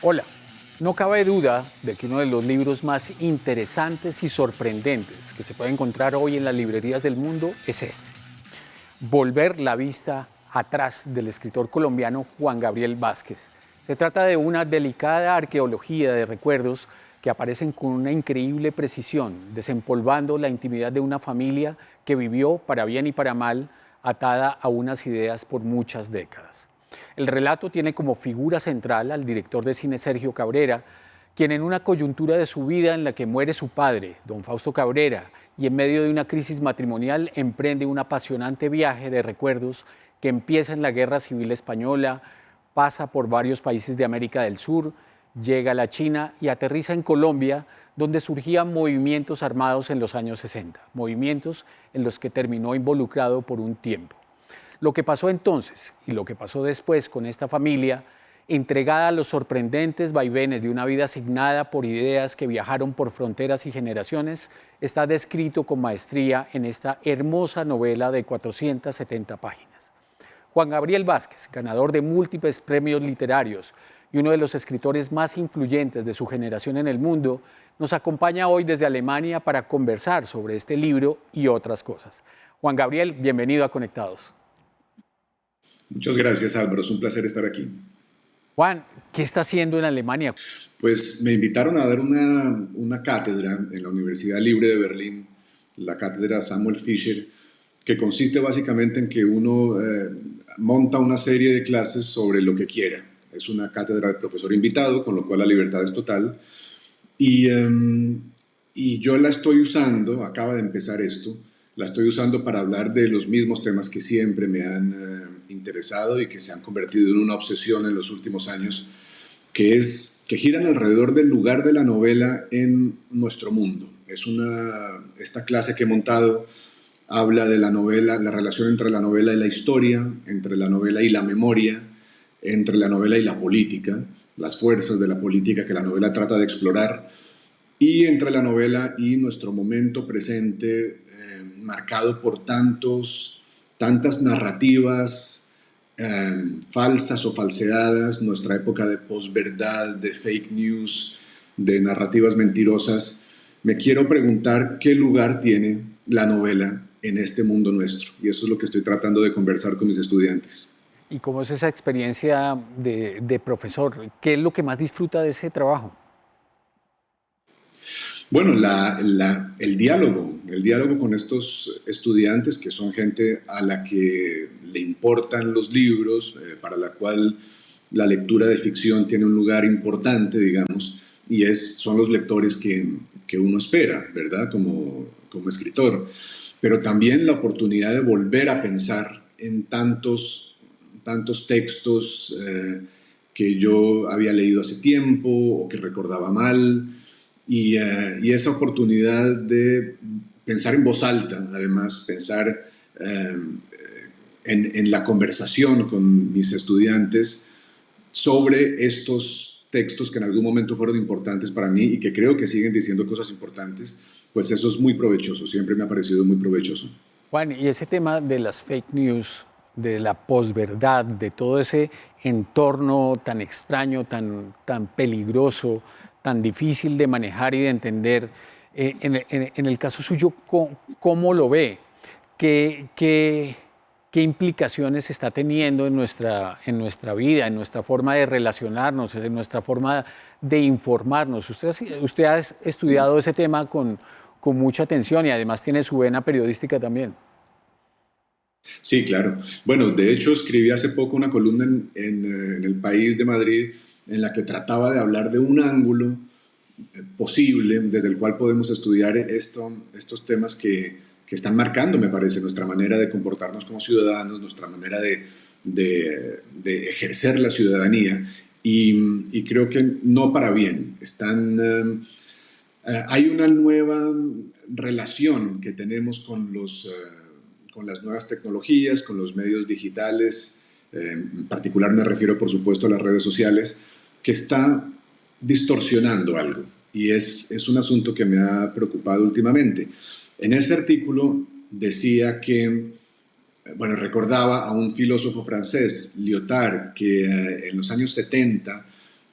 Hola, no cabe duda de que uno de los libros más interesantes y sorprendentes que se puede encontrar hoy en las librerías del mundo es este, Volver la vista atrás, del escritor colombiano Juan Gabriel Vázquez. Se trata de una delicada arqueología de recuerdos que aparecen con una increíble precisión, desempolvando la intimidad de una familia que vivió, para bien y para mal, atada a unas ideas por muchas décadas. El relato tiene como figura central al director de cine Sergio Cabrera, quien en una coyuntura de su vida en la que muere su padre, don Fausto Cabrera, y en medio de una crisis matrimonial emprende un apasionante viaje de recuerdos que empieza en la Guerra Civil Española, pasa por varios países de América del Sur, llega a la China y aterriza en Colombia, donde surgían movimientos armados en los años 60, movimientos en los que terminó involucrado por un tiempo. Lo que pasó entonces y lo que pasó después con esta familia, entregada a los sorprendentes vaivenes de una vida asignada por ideas que viajaron por fronteras y generaciones, está descrito con maestría en esta hermosa novela de 470 páginas. Juan Gabriel Vázquez, ganador de múltiples premios literarios y uno de los escritores más influyentes de su generación en el mundo, nos acompaña hoy desde Alemania para conversar sobre este libro y otras cosas. Juan Gabriel, bienvenido a Conectados. Muchas gracias, Álvaro. Es un placer estar aquí. Juan, ¿qué está haciendo en Alemania? Pues me invitaron a dar una cátedra en la Universidad Libre de Berlín, la cátedra Samuel Fischer, que consiste básicamente en que uno monta una serie de clases sobre lo que quiera. Es una cátedra de profesor invitado, con lo cual la libertad es total. Y yo la estoy usando, acaba de empezar esto, la estoy usando para hablar de los mismos temas que siempre me han interesado y que se han convertido en una obsesión en los últimos años, que giran alrededor del lugar de la novela en nuestro mundo. Esta clase que he montado habla de la novela, la relación entre la novela y la historia, entre la novela y la memoria, entre la novela y la política, las fuerzas de la política que la novela trata de explorar, y entre la novela y nuestro momento presente, marcado por tantas narrativas falsas o falseadas, nuestra época de posverdad, de fake news, de narrativas mentirosas. Me quiero preguntar qué lugar tiene la novela en este mundo nuestro, y eso es lo que estoy tratando de conversar con mis estudiantes. ¿Y cómo es esa experiencia de profesor? ¿Qué es lo que más disfruta de ese trabajo? Bueno, el diálogo con estos estudiantes, que son gente a la que le importan los libros, para la cual la lectura de ficción tiene un lugar importante, digamos, y son los lectores que uno espera, ¿verdad? Como escritor. Pero también la oportunidad de volver a pensar en tantos textos que yo había leído hace tiempo o que recordaba mal. Y esa oportunidad de pensar en voz alta, además, pensar en la conversación con mis estudiantes sobre estos textos que en algún momento fueron importantes para mí y que creo que siguen diciendo cosas importantes, pues eso es muy provechoso, siempre me ha parecido muy provechoso. Juan, y ese tema de las fake news, de la posverdad, de todo ese entorno tan extraño, tan peligroso, tan difícil de manejar y de entender, en el caso suyo, ¿cómo lo ve? ¿Qué implicaciones está teniendo en nuestra vida, en nuestra forma de relacionarnos, en nuestra forma de informarnos? Usted ha estudiado ese tema con mucha atención y además tiene su vena periodística también. Sí, claro. Bueno, de hecho escribí hace poco una columna en El País de Madrid en la que trataba de hablar de un ángulo posible desde el cual podemos estudiar estos temas que están marcando, me parece, nuestra manera de comportarnos como ciudadanos, nuestra manera de ejercer la ciudadanía, y creo que no para bien. Hay una nueva relación que tenemos con las nuevas tecnologías, con los medios digitales, en particular me refiero por supuesto a las redes sociales, que está distorsionando algo, y es un asunto que me ha preocupado últimamente. En ese artículo decía que, bueno, recordaba a un filósofo francés, Lyotard, que en los años 70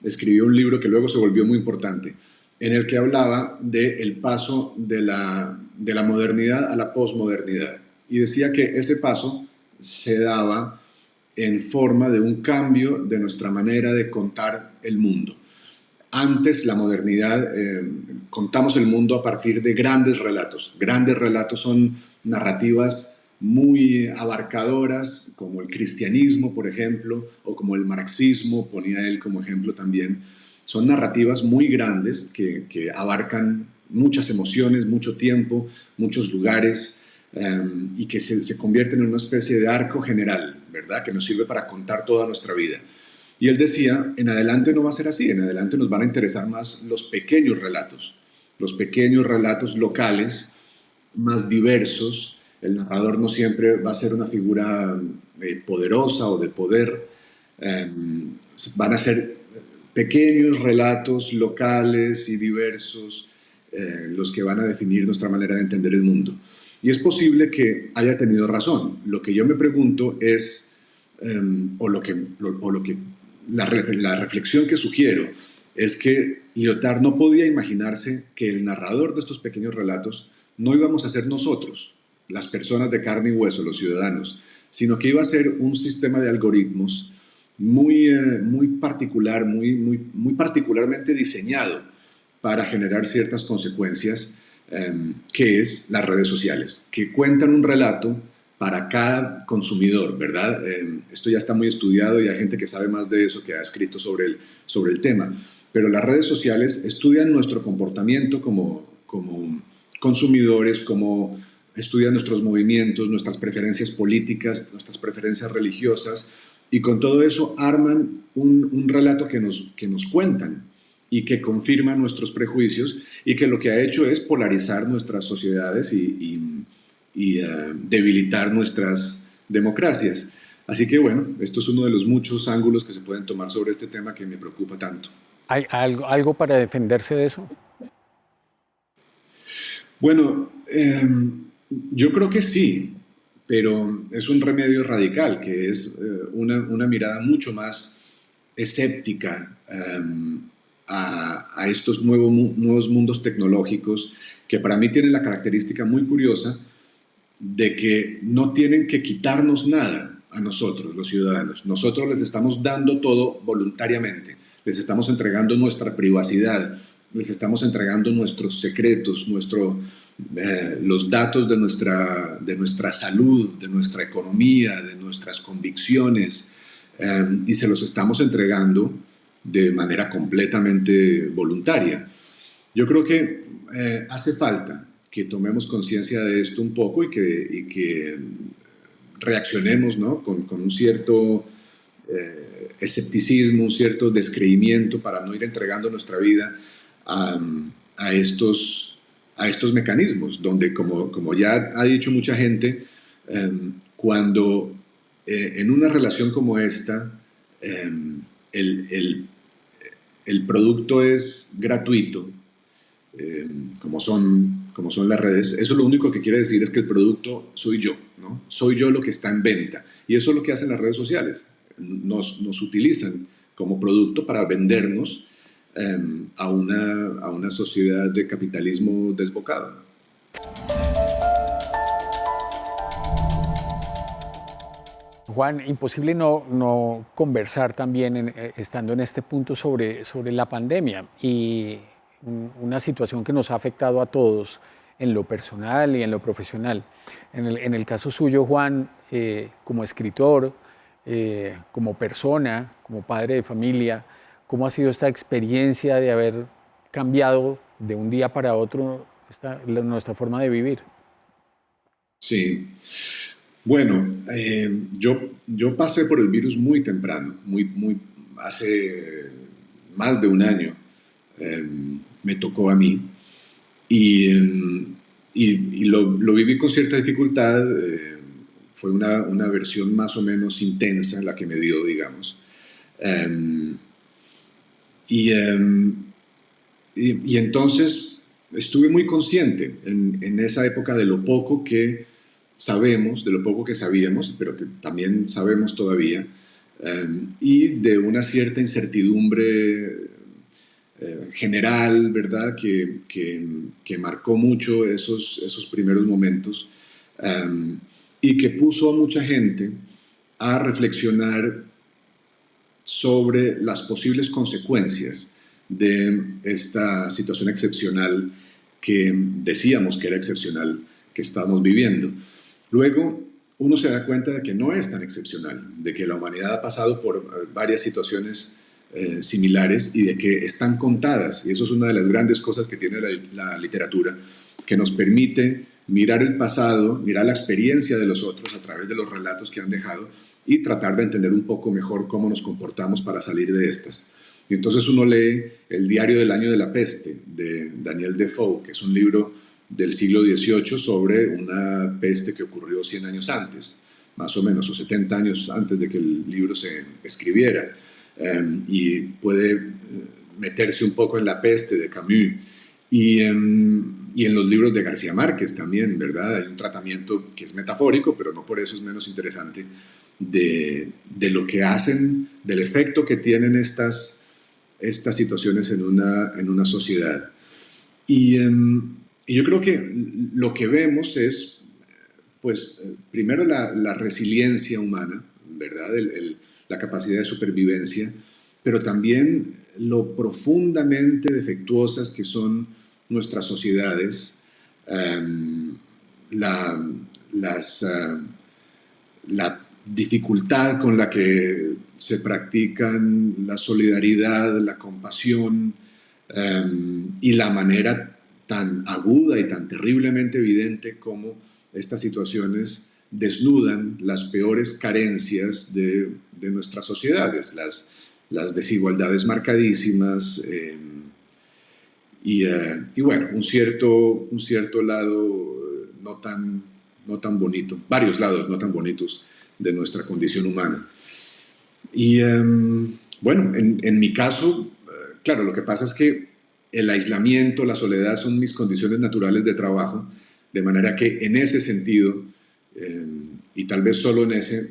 escribió un libro que luego se volvió muy importante, en el que hablaba del paso de la modernidad a la posmodernidad. Y decía que ese paso se daba en forma de un cambio de nuestra manera de contar el mundo. Antes, la modernidad, contamos el mundo a partir de grandes relatos. Grandes relatos son narrativas muy abarcadoras, como el cristianismo, por ejemplo, o como el marxismo, ponía él como ejemplo también. Son narrativas muy grandes que abarcan muchas emociones, mucho tiempo, muchos lugares, y que se convierten en una especie de arco general, ¿verdad? Que nos sirve para contar toda nuestra vida. Y él decía, en adelante no va a ser así, en adelante nos van a interesar más los pequeños relatos locales, más diversos. El narrador no siempre va a ser una figura poderosa o de poder, van a ser pequeños relatos locales y diversos los que van a definir nuestra manera de entender el mundo. Y es posible que haya tenido razón. Lo que yo me pregunto es, la reflexión que sugiero es que Lyotard no podía imaginarse que el narrador de estos pequeños relatos no íbamos a ser nosotros, las personas de carne y hueso, los ciudadanos, sino que iba a ser un sistema de algoritmos muy particular, muy particularmente diseñado para generar ciertas consecuencias, que es las redes sociales, que cuentan un relato para cada consumidor, ¿verdad? Esto ya está muy estudiado y hay gente que sabe más de eso, que ha escrito sobre el tema. Pero las redes sociales estudian nuestro comportamiento como consumidores, como estudian nuestros movimientos, nuestras preferencias políticas, nuestras preferencias religiosas, y con todo eso arman un relato que nos cuentan y que confirma nuestros prejuicios y que lo que ha hecho es polarizar nuestras sociedades y debilitar nuestras democracias. Así que bueno, esto es uno de los muchos ángulos que se pueden tomar sobre este tema que me preocupa tanto. ¿Hay algo para defenderse de eso? Bueno, yo creo que sí, pero es un remedio radical, que es una mirada mucho más escéptica a estos nuevos mundos tecnológicos, que para mí tienen la característica muy curiosa de que no tienen que quitarnos nada a nosotros, los ciudadanos. Nosotros les estamos dando todo voluntariamente, les estamos entregando nuestra privacidad, les estamos entregando nuestros secretos, los datos de nuestra salud, de nuestra economía, de nuestras convicciones, y se los estamos entregando de manera completamente voluntaria. Yo creo que hace falta que tomemos conciencia de esto un poco y que reaccionemos, ¿no? con un cierto escepticismo, un cierto descreimiento para no ir entregando nuestra vida a estos mecanismos, donde, como ya ha dicho mucha gente, cuando en una relación como esta el producto es gratuito, como son las redes, eso lo único que quiere decir es que el producto soy yo, ¿no? Soy yo lo que está en venta. Y eso es lo que hacen las redes sociales. Nos utilizan como producto para vendernos a una sociedad de capitalismo desbocado. Juan, imposible no conversar también estando en este punto sobre la pandemia y una situación que nos ha afectado a todos en lo personal y en lo profesional. En el caso suyo, Juan, como escritor, como persona, como padre de familia, ¿cómo ha sido esta experiencia de haber cambiado de un día para otro nuestra forma de vivir? Sí. Bueno, yo pasé por el virus muy temprano, hace más de un año me tocó a mí y lo viví con cierta dificultad. Fue una versión más o menos intensa la que me dio, digamos. Y entonces estuve muy consciente en esa época de lo poco que sabemos, de lo poco que sabíamos, pero que también sabemos todavía, y de una cierta incertidumbre general, ¿verdad? Que marcó mucho esos primeros momentos, y que puso a mucha gente a reflexionar sobre las posibles consecuencias de esta situación excepcional que decíamos que era excepcional, que estamos viviendo. Luego, uno se da cuenta de que no es tan excepcional, de que la humanidad ha pasado por varias situaciones similares y de que están contadas. Y eso es una de las grandes cosas que tiene la literatura, que nos permite mirar el pasado, mirar la experiencia de los otros a través de los relatos que han dejado y tratar de entender un poco mejor cómo nos comportamos para salir de estas. Y entonces uno lee El diario del año de la peste, de Daniel Defoe, que es un libro del siglo XVIII sobre una peste que ocurrió 100 años antes, más o menos, o 70 años antes de que el libro se escribiera. Y puede meterse un poco en La peste de Camus. Y en los libros de García Márquez también, ¿verdad? Hay un tratamiento que es metafórico, pero no por eso es menos interesante, de lo que hacen, del efecto que tienen estas situaciones en una sociedad. Y yo creo que lo que vemos es, pues, primero la resiliencia humana, ¿verdad? La capacidad de supervivencia, pero también lo profundamente defectuosas que son nuestras sociedades, la, la dificultad con la que se practican la solidaridad, la compasión, y la manera tan aguda y tan terriblemente evidente como estas situaciones desnudan las peores carencias de nuestras sociedades, las desigualdades marcadísimas, y bueno, un cierto lado no tan bonito, varios lados no tan bonitos de nuestra condición humana. Y bueno, en mi caso, claro, lo que pasa es que el aislamiento, la soledad son mis condiciones naturales de trabajo, de manera que en ese sentido, y tal vez solo en ese,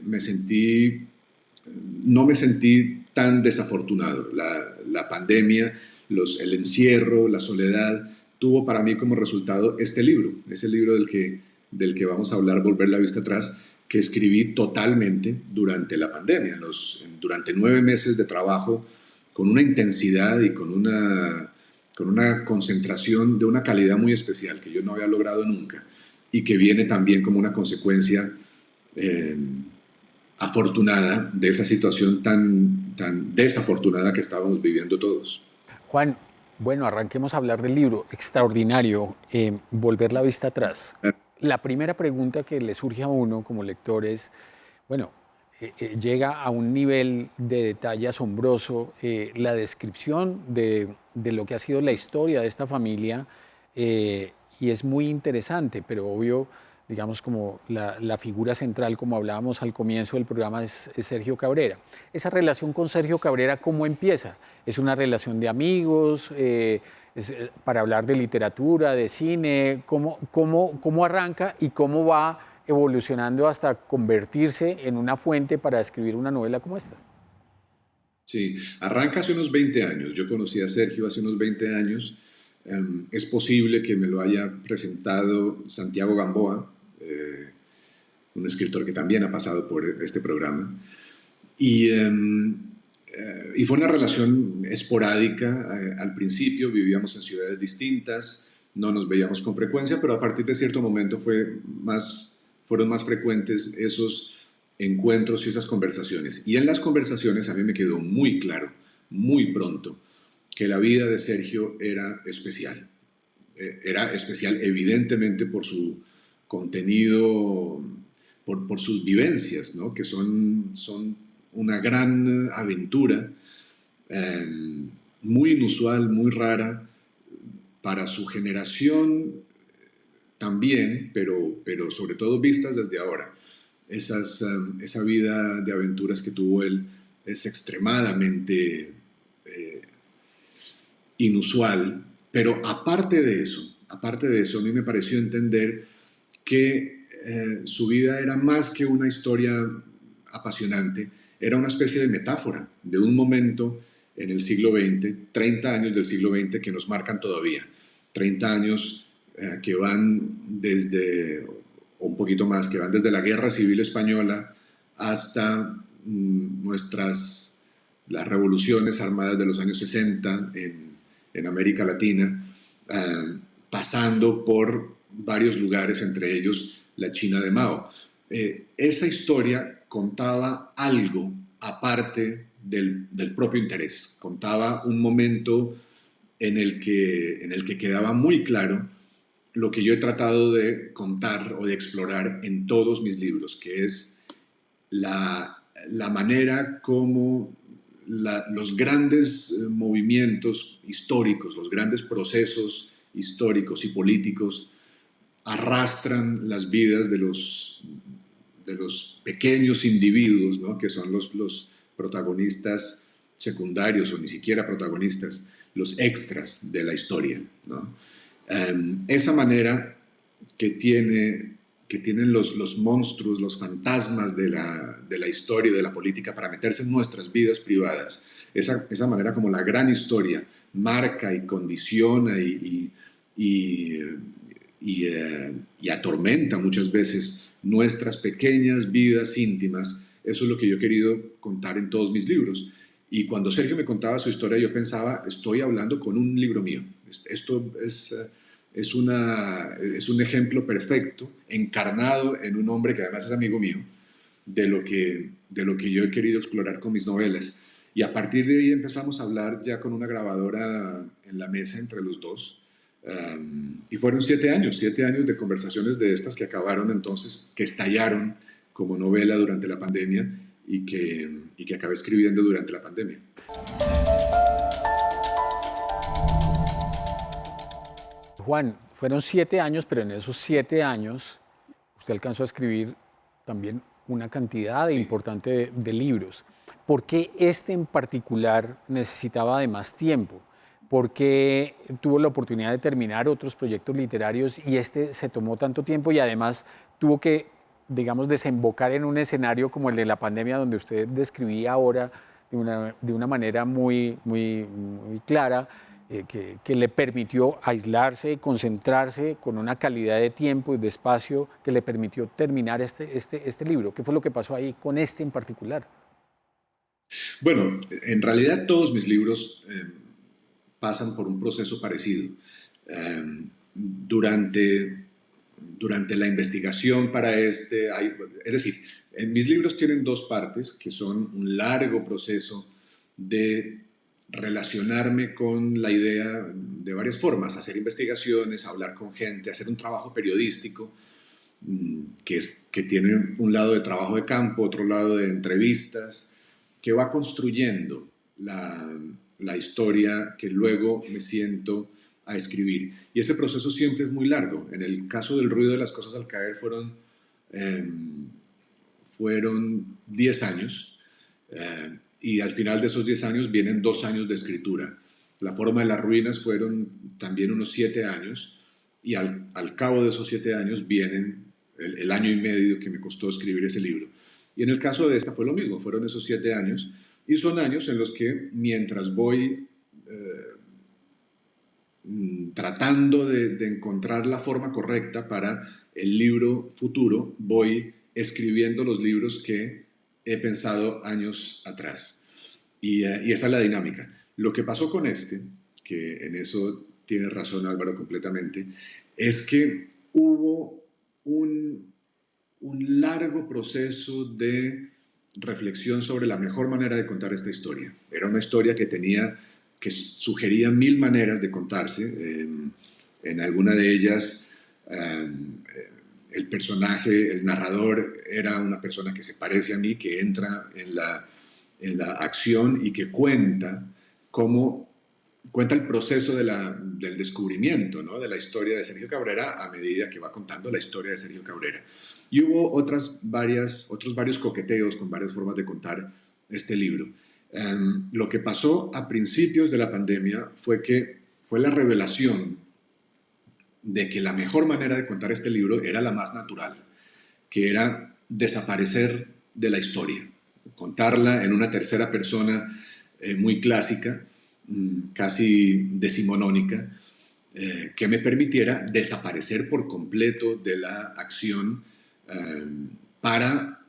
no me sentí tan desafortunado. La pandemia, el encierro, la soledad, tuvo para mí como resultado este libro, ese libro del que vamos a hablar, Volver la vista atrás, que escribí totalmente durante la pandemia, durante 9 meses de trabajo, con una intensidad y con una concentración de una calidad muy especial que yo no había logrado nunca y que viene también como una consecuencia afortunada de esa situación tan desafortunada que estábamos viviendo todos. Juan, bueno, arranquemos a hablar del libro. Extraordinario, Volver la vista atrás. La primera pregunta que le surge a uno como lector es, bueno, llega a un nivel de detalle asombroso la descripción de lo que ha sido la historia de esta familia, y es muy interesante, pero obvio, digamos, como la figura central, como hablábamos al comienzo del programa, es Sergio Cabrera. Esa relación con Sergio Cabrera, ¿cómo empieza? ¿Es una relación de amigos? Para hablar de literatura, de cine, ¿cómo arranca y cómo va evolucionando hasta convertirse en una fuente para escribir una novela como esta? Sí, arranca hace unos 20 años. Yo conocí a Sergio hace unos 20 años. Es posible que me lo haya presentado Santiago Gamboa, un escritor que también ha pasado por este programa. Y fue una relación esporádica. Al principio vivíamos en ciudades distintas, no nos veíamos con frecuencia, pero a partir de cierto momento fueron más frecuentes esos encuentros y esas conversaciones. Y en las conversaciones a mí me quedó muy claro, muy pronto, que la vida de Sergio era especial. Era especial evidentemente por su contenido, por sus vivencias, ¿no? Que son una gran aventura, muy inusual, muy rara para su generación también, pero sobre todo vistas desde ahora. Esa vida de aventuras que tuvo él es extremadamente inusual, pero aparte de eso, a mí me pareció entender que su vida era más que una historia apasionante, era una especie de metáfora de un momento en el siglo XX, 30 años del siglo XX que nos marcan todavía, 30 años que van desde, o un poquito más, que van desde la Guerra Civil Española hasta las revoluciones armadas de los años 60 en América Latina, pasando por varios lugares, entre ellos la China de Mao. Esa historia contaba algo aparte del propio interés, contaba un momento en el que quedaba muy claro lo que yo he tratado de contar o de explorar en todos mis libros, que es la manera como los grandes movimientos históricos, los grandes procesos históricos y políticos arrastran las vidas de los pequeños individuos, ¿no? Que son los protagonistas secundarios o ni siquiera protagonistas, los extras de la historia, ¿no? Esa manera que tienen los monstruos, los fantasmas de la historia y de la política para meterse en nuestras vidas privadas, esa manera como la gran historia marca y condiciona y atormenta muchas veces nuestras pequeñas vidas íntimas, eso es lo que yo he querido contar en todos mis libros. Y cuando Sergio me contaba su historia, yo pensaba, estoy hablando con un libro mío. Esto es un ejemplo perfecto, encarnado en un hombre que además es amigo mío, de lo que yo he querido explorar con mis novelas. Y a partir de ahí empezamos a hablar ya con una grabadora en la mesa entre los dos. Y fueron 7 años de conversaciones de estas que acabaron entonces, que estallaron como novela durante la pandemia y que acabé escribiendo durante la pandemia. Juan, fueron 7 años, pero en esos 7 años usted alcanzó a escribir también una cantidad importante de libros. ¿Por qué este en particular necesitaba de más tiempo? ¿Por qué tuvo la oportunidad de terminar otros proyectos literarios y este se tomó tanto tiempo y además tuvo que, digamos, desembocar en un escenario como el de la pandemia, donde usted describía ahora de una manera muy clara, que le permitió aislarse, concentrarse con una calidad de tiempo y de espacio que le permitió terminar este libro? ¿Qué fue lo que pasó ahí con este en particular? Bueno, en realidad todos mis libros pasan por un proceso parecido. Durante la investigación para es decir, en mis libros tienen dos partes que son un largo proceso de relacionarme con la idea de varias formas, hacer investigaciones, hablar con gente, hacer un trabajo periodístico que tiene un lado de trabajo de campo, otro lado de entrevistas, que va construyendo la historia que luego me siento a escribir. Y ese proceso siempre es muy largo. En el caso del ruido de las cosas al caer fueron 10 años y al final de esos 10 años vienen 2 años de escritura. La forma de las ruinas fueron también unos 7 años y al cabo de esos 7 años vienen el año y medio que me costó escribir ese libro. Y en el caso de esta fue lo mismo, fueron esos 7 años y son años en los que mientras voy tratando de encontrar la forma correcta para el libro futuro, voy escribiendo los libros que he pensado años atrás. Y esa es la dinámica. Lo que pasó con que en eso tiene razón Álvaro completamente, es que hubo un largo proceso de reflexión sobre la mejor manera de contar esta historia. Era una historia que sugería 1000 maneras de contarse. En alguna de ellas, el personaje, el narrador, era una persona que se parece a mí, que entra en la acción y que cuenta el proceso del descubrimiento, ¿no? De la historia de Sergio Cabrera a medida que va contando la historia de Sergio Cabrera. Y hubo otros varios coqueteos con varias formas de contar este libro. Lo que pasó a principios de la pandemia fue la revelación de que la mejor manera de contar este libro era la más natural, que era desaparecer de la historia. contarla en una tercera persona muy clásica, casi decimonónica, que me permitiera desaparecer por completo de la acción eh, para,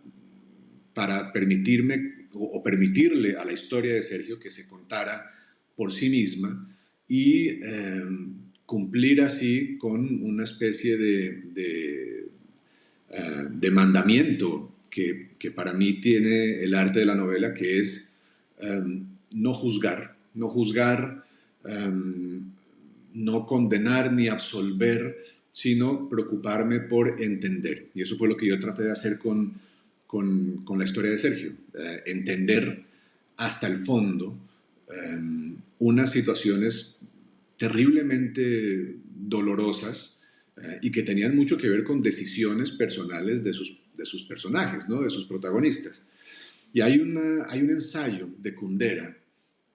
para permitirme o permitirle a la historia de Sergio que se contara por sí misma y cumplir así con una especie de mandamiento que para mí tiene el arte de la novela, que es no juzgar, no juzgar, no condenar ni absolver, sino preocuparme por entender. Y eso fue lo que yo traté de hacer con la historia de Sergio, entender hasta el fondo unas situaciones terriblemente dolorosas y que tenían mucho que ver con decisiones personales de sus personajes, ¿no? De sus protagonistas. Y hay un ensayo de Kundera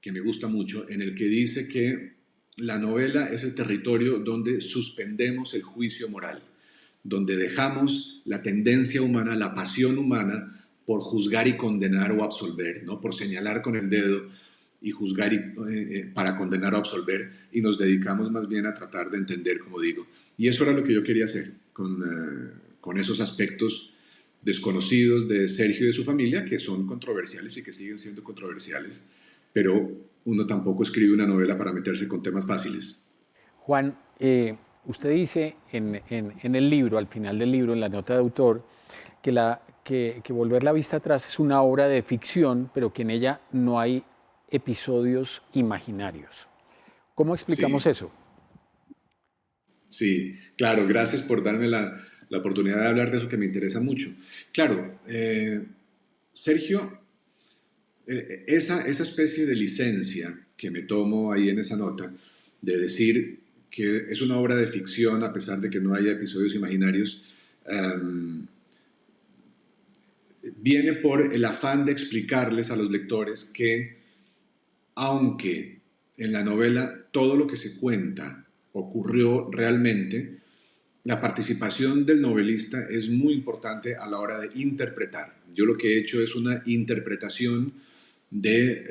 que me gusta mucho, en el que dice que la novela es el territorio donde suspendemos el juicio moral, donde dejamos la tendencia humana, la pasión humana por juzgar y condenar o absolver, ¿no? Por señalar con el dedo y juzgar para condenar o absolver, y nos dedicamos más bien a tratar de entender, como digo. Y eso era lo que yo quería hacer con esos aspectos desconocidos de Sergio y de su familia, que son controversiales y que siguen siendo controversiales, pero uno tampoco escribe una novela para meterse con temas fáciles. Juan, usted dice en el libro, al final del libro, en la nota de autor, que Volver la vista atrás es una obra de ficción, pero que en ella no hay episodios imaginarios. ¿Cómo explicamos Sí, eso? sí, claro, gracias por darme la oportunidad de hablar de eso que me interesa mucho. Claro, Sergio, esa especie de licencia que me tomo ahí en esa nota, de decir que es una obra de ficción a pesar de que no haya episodios imaginarios, viene por el afán de explicarles a los lectores que, aunque en la novela todo lo que se cuenta ocurrió realmente, la participación del novelista es muy importante a la hora de interpretar. Yo lo que he hecho es una interpretación de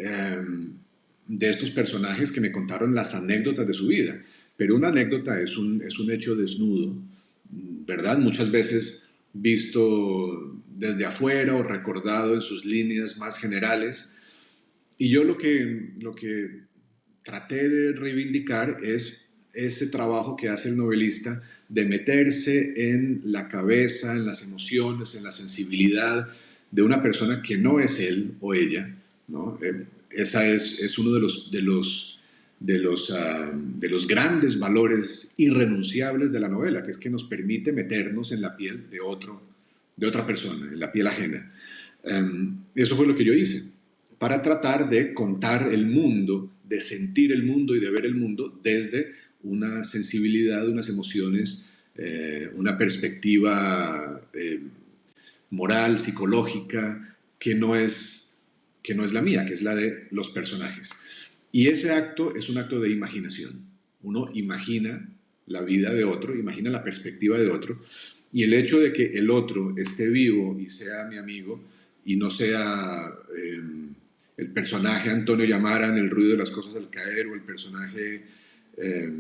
estos personajes que me contaron las anécdotas de su vida. Pero una anécdota es un hecho desnudo, ¿verdad? Muchas veces visto desde afuera o recordado en sus líneas más generales. Y yo lo que traté de reivindicar es ese trabajo que hace el novelista de meterse en la cabeza, en las emociones, en la sensibilidad de una persona que no es él o ella, ¿no? Esa es uno de los grandes valores irrenunciables de la novela, que es que nos permite meternos en la piel de otra persona, en la piel ajena. Eso fue lo que yo hice, para tratar de contar el mundo, de sentir el mundo y de ver el mundo desde una sensibilidad, unas emociones, una perspectiva moral, psicológica, que no es la mía, que es la de los personajes. Y ese acto es un acto de imaginación. Uno imagina la vida de otro, imagina la perspectiva de otro, y el hecho de que el otro esté vivo y sea mi amigo y no sea el personaje Antonio Llamara en El ruido de las cosas al caer, o el personaje eh,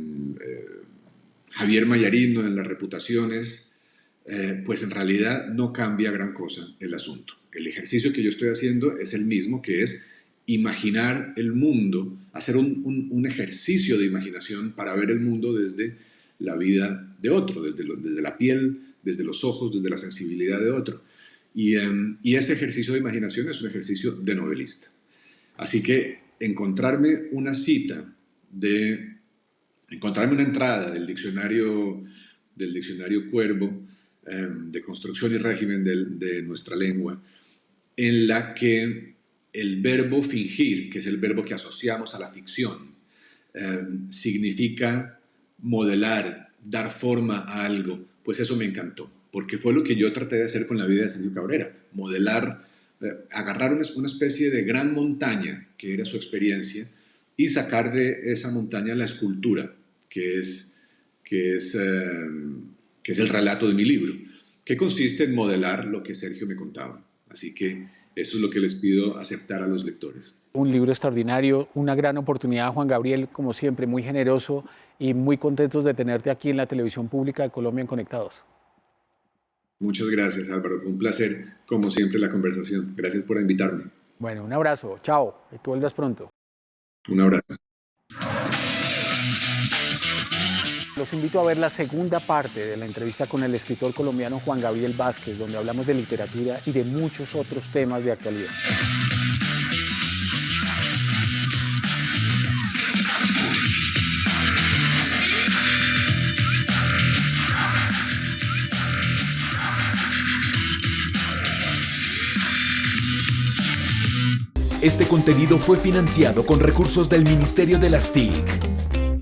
Javier Mayarino en Las reputaciones, pues en realidad no cambia gran cosa el asunto. El ejercicio que yo estoy haciendo es el mismo, que es imaginar el mundo, hacer un ejercicio de imaginación para ver el mundo desde la vida de otro, desde la piel, desde los ojos, desde la sensibilidad de otro. Y ese ejercicio de imaginación es un ejercicio de novelista. Así que encontrarme una entrada del diccionario Cuervo, de construcción y régimen de nuestra lengua, en la que el verbo fingir, que es el verbo que asociamos a la ficción, significa modelar, dar forma a algo, pues eso me encantó, porque fue lo que yo traté de hacer con la vida de Sergio Cabrera, modelar, agarrar una especie de gran montaña, que era su experiencia, y sacar de esa montaña la escultura, que es, que es, eh, que es el relato de mi libro, que consiste en modelar lo que Sergio me contaba. Así que Eso es lo que les pido aceptar a los lectores. Un libro extraordinario, una gran oportunidad, Juan Gabriel, como siempre, muy generoso y muy contentos de tenerte aquí en la televisión pública de Colombia en Conectados. Muchas gracias, Álvaro. Fue un placer, como siempre, la conversación. Gracias por invitarme. Bueno, un abrazo. Chao. Que vuelvas pronto. Un abrazo. Los invito a ver la segunda parte de la entrevista con el escritor colombiano Juan Gabriel Vázquez, donde hablamos de literatura y de muchos otros temas de actualidad. Este contenido fue financiado con recursos del Ministerio de las TIC.